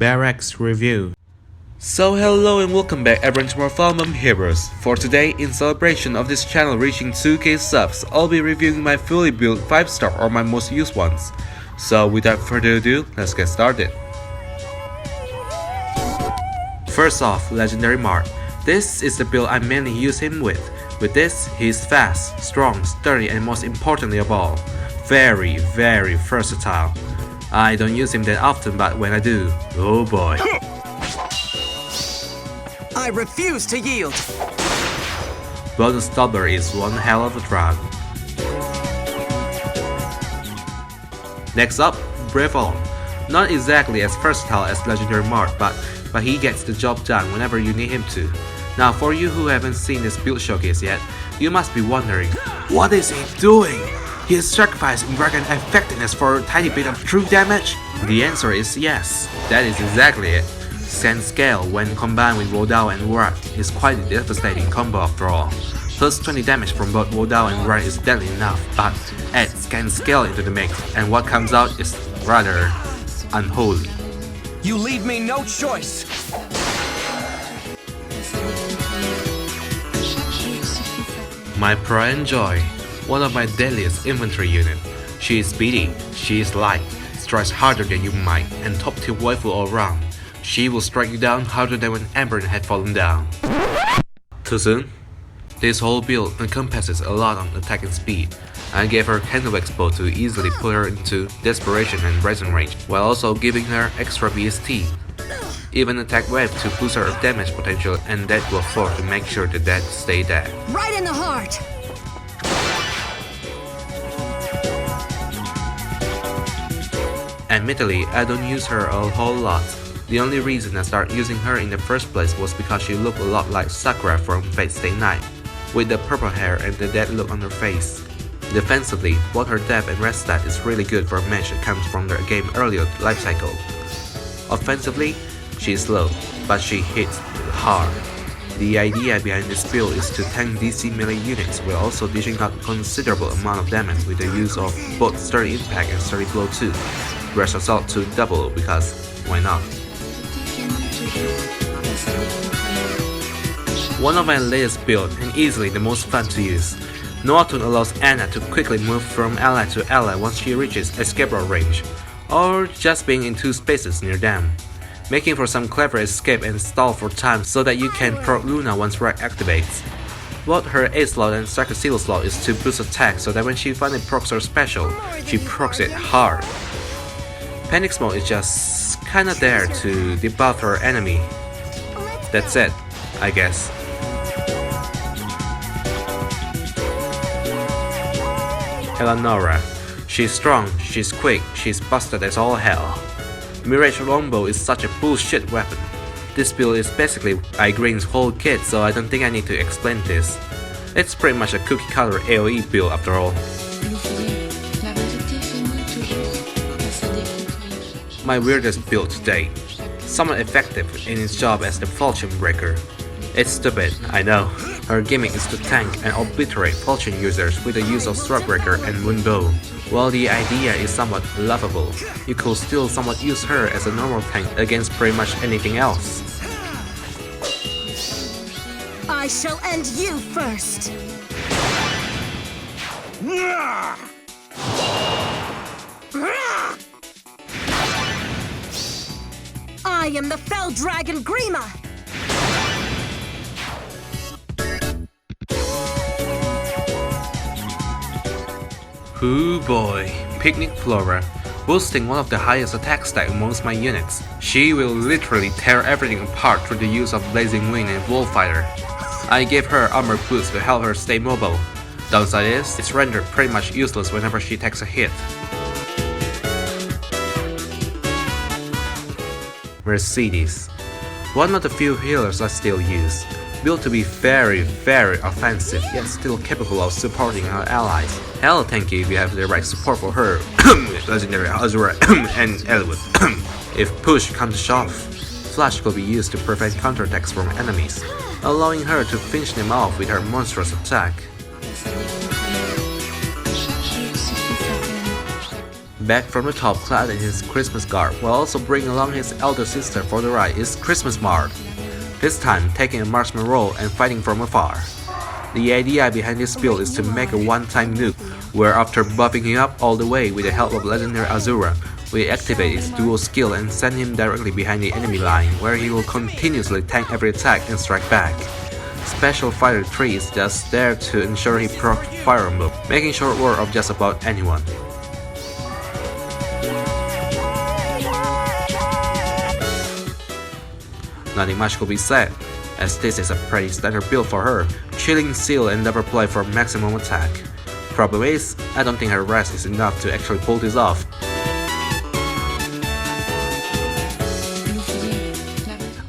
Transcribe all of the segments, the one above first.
Barracks Review. So hello and welcome back everyone to more Falmum Heroes. For today, in celebration of this channel reaching 2k subs, I'll be reviewing my fully built 5-star or my most used ones. So without further ado, let's get started. First off, Legendary Marth. This is the build I mainly use him with. With this, he is fast, strong, sturdy and most importantly of all, very versatile. I don't use him that often, but when I do, oh boy. I refuse to yield! Bonus Stubber is one hell of a drug. Next up, Fjorm. Not exactly as versatile as Legendary Marth, but he gets the job done whenever you need him to. Now for you who haven't seen this build showcase yet, you must be wondering, what is he doing? He is sacrificing dragon effectiveness for a tiny bit of true damage? The answer is yes, that is exactly it. Sand Scale, when combined with Wodao and Wrath, is quite a devastating combo after all. Plus 20 damage from both Wodao and Wrath is deadly enough, but add Sand Scale into the mix, and what comes out is rather unholy. You leave me no choice! My pride and joy, one of my deadliest infantry unit. She is speedy, she is light, strikes harder than you might, and top tier waifu all around. She will strike you down harder than when Emblem had fallen down. Too soon? This whole build encompasses a lot on attack and speed. I gave her Candle Expo to easily put her into Desperation and Resin range, while also giving her extra BST. Even attack wave to boost her damage potential and Dead Blow 4 to make sure the dead stay dead. Right in the heart! Admittedly, I don't use her a whole lot. The only reason I started using her in the first place was because she looked a lot like Sakura from Fate Stay Night, with the purple hair and the dead look on her face. Defensively, both her depth and rest stat is really good for a match that comes from the game earlier life cycle. Offensively, she is slow, but she hits hard. The idea behind this build is to tank DC melee units while also dishing out considerable amount of damage with the use of both Sturdy Impact and Sturdy Blow 2. Rush Assault to double because why not? One of my latest builds and easily the most fun to use. Noatun allows Anna to quickly move from ally to ally once she reaches escape route range, or just being in two spaces near them, making for some clever escape and stall for time so that you can proc Luna once Rack activates. Both her A slot and Striker Seal slot is to boost attack so that when she finally procs her special, she procs it hard. Panic Smoke is just kinda there to debuff her enemy. That's it, I guess. Eleonora. She's strong, she's quick, she's busted as all hell. Mirage Longbow is such a bullshit weapon. This build is basically Igreen's whole kit, so I don't think I need to explain this. It's pretty much a cookie cutter AoE build after all. My weirdest build to date. Somewhat effective in its job as the Fortune Breaker. It's stupid, I know. Her gimmick is to tank and obliterate Fortune users with the use of Threadbreaker and Moonbow. While the idea is somewhat laughable, you could still somewhat use her as a normal tank against pretty much anything else. I shall end you first! I am the Fell Dragon Grima! Ooh boy, Picnic Flora. Boasting one of the highest attack stat amongst my units, she will literally tear everything apart through the use of Blazing Wind and Wolffighter. I gave her armor boost to help her stay mobile. Downside is, it's rendered pretty much useless whenever she takes a hit. Mercedes. One of the few healers I still use. Built to be very offensive, yet still capable of supporting her allies. Hell, thank you if you have the right support for her, Legendary Azura and Elwood. If push comes to shove, Flash could be used to prevent counterattacks from enemies, allowing her to finish them off with her monstrous attack. Back from the top, clad in his Christmas garb, while also bringing along his elder sister for the ride, is Christmas Marth. This time taking a marksman role and fighting from afar. The idea behind this build is to make a one-time nuke, where after buffing him up all the way with the help of legendary Azura, we activate his dual skill and send him directly behind the enemy line, where he will continuously tank every attack and strike back. Special Fighter 3 is just there to ensure he procs fire move, making short work of just about anyone. Nothing much could be said, as this is a pretty standard build for her, chilling seal and never play for maximum attack. Problem is, I don't think her rest is enough to actually pull this off.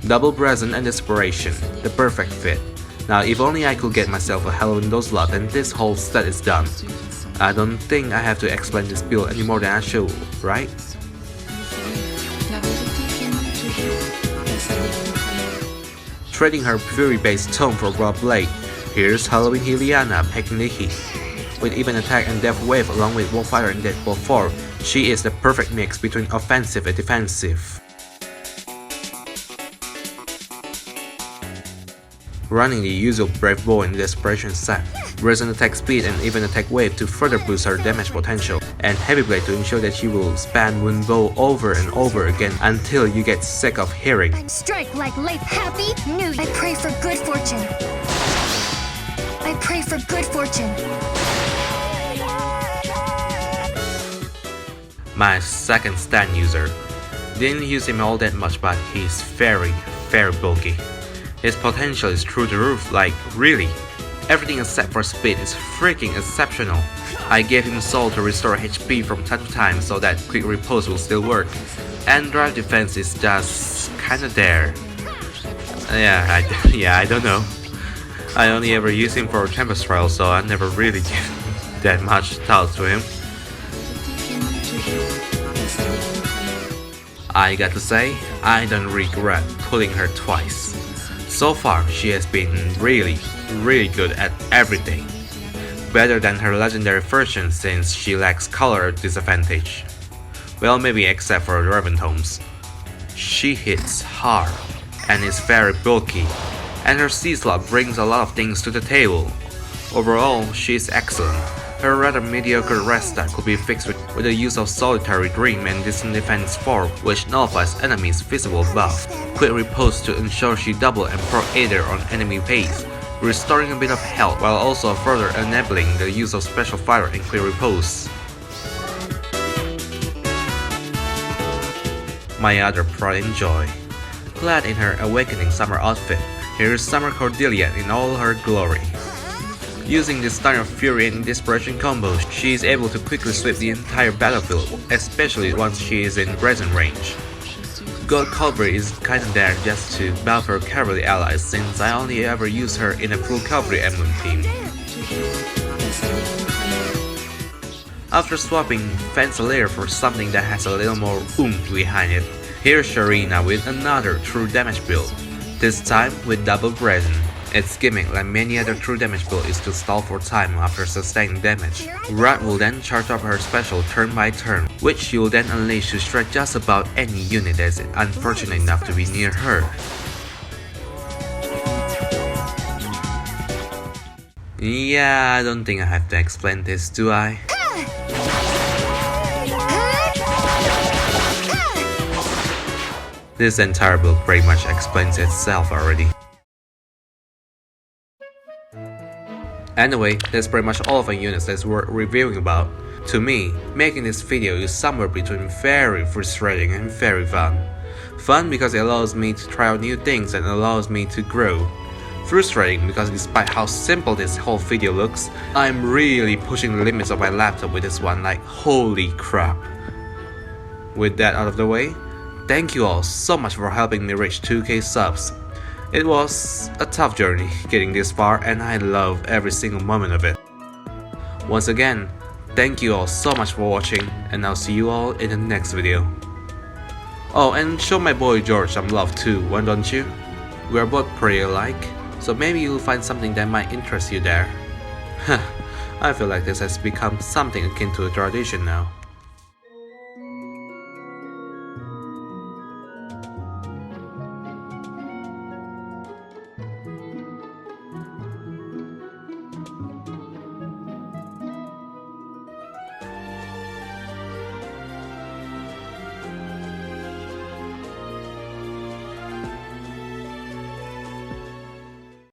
Double Brazen and Desperation, the perfect fit. Now if only I could get myself a Halloween slot, then this whole set is done. I don't think I have to explain this build any more than I should, right? Trading her Fury-based tone for Raw Blade, here's Halloween Ilyana packing the heat. With even attack and death wave along with Warfighter and Deadpool 4, she is the perfect mix between offensive and defensive. Running the usual Brave Bow and Desperation set, Resin attack speed and even attack wave to further boost her damage potential, and Heavy Blade to ensure that she will spam Wind Bow over and over again until you get sick of hearing. Strike like late happy new year. I pray for good fortune. I pray for good fortune. My second stand user. Didn't use him all that much, but he's very bulky. His potential is through the roof, like really. Everything except for speed is freaking exceptional. I gave him soul to restore HP from time to time so that quick repose will still work. And drive defense is just kinda there. I don't know. I only ever use him for Tempest Trial, so I never really give that much thought to him. I got to say, I don't regret pulling her twice. So far, she has been really good at everything. Better than her legendary version since she lacks color disadvantage. Well, maybe except for Raven Tomes. She hits hard and is very bulky, and her C-slot brings a lot of things to the table. Overall, she is excellent. Her rather mediocre rest stat could be fixed with the use of Solitary Dream and Distant Defense 4, which nullifies enemies' visible buff. Quick Repose to ensure she double and proc Aether on enemy pace, restoring a bit of health while also further enabling the use of Special Fire and Quick Repose. My other pride and joy. Clad in her Awakening Summer outfit, here is Summer Cordelia in all her glory. Using this Stunner Fury and Desperation combo, she is able to quickly sweep the entire battlefield, especially once she is in present range. Gold Cavalry is kinda there just to buff her cavalry allies, since I only ever use her in a full cavalry emblem team. After swapping Fence Layer for something that has a little more oomph behind it, here's Sharena with another true damage build, this time with double Brazen. Its gimmick, like many other true damage build, is to stall for time after sustaining damage. Rat will then charge up her special turn by turn, which she will then unleash to strike just about any unit that is unfortunate enough to be near her. Yeah, I don't think I have to explain this, do I? This entire build pretty much explains itself already. Anyway, that's pretty much all of the units that's worth reviewing about. To me, making this video is somewhere between very frustrating and very fun. Fun because it allows me to try out new things and allows me to grow. Frustrating because despite how simple this whole video looks, I'm really pushing the limits of my laptop with this one, like holy crap. With that out of the way, thank you all so much for helping me reach 2k subs. It was a tough journey getting this far, and I love every single moment of it. Once again, thank you all so much for watching, and I'll see you all in the next video. Oh, and show my boy George some love too, why don't you? We are both pretty alike, so maybe you'll find something that might interest you there. I feel like this has become something akin to a tradition now.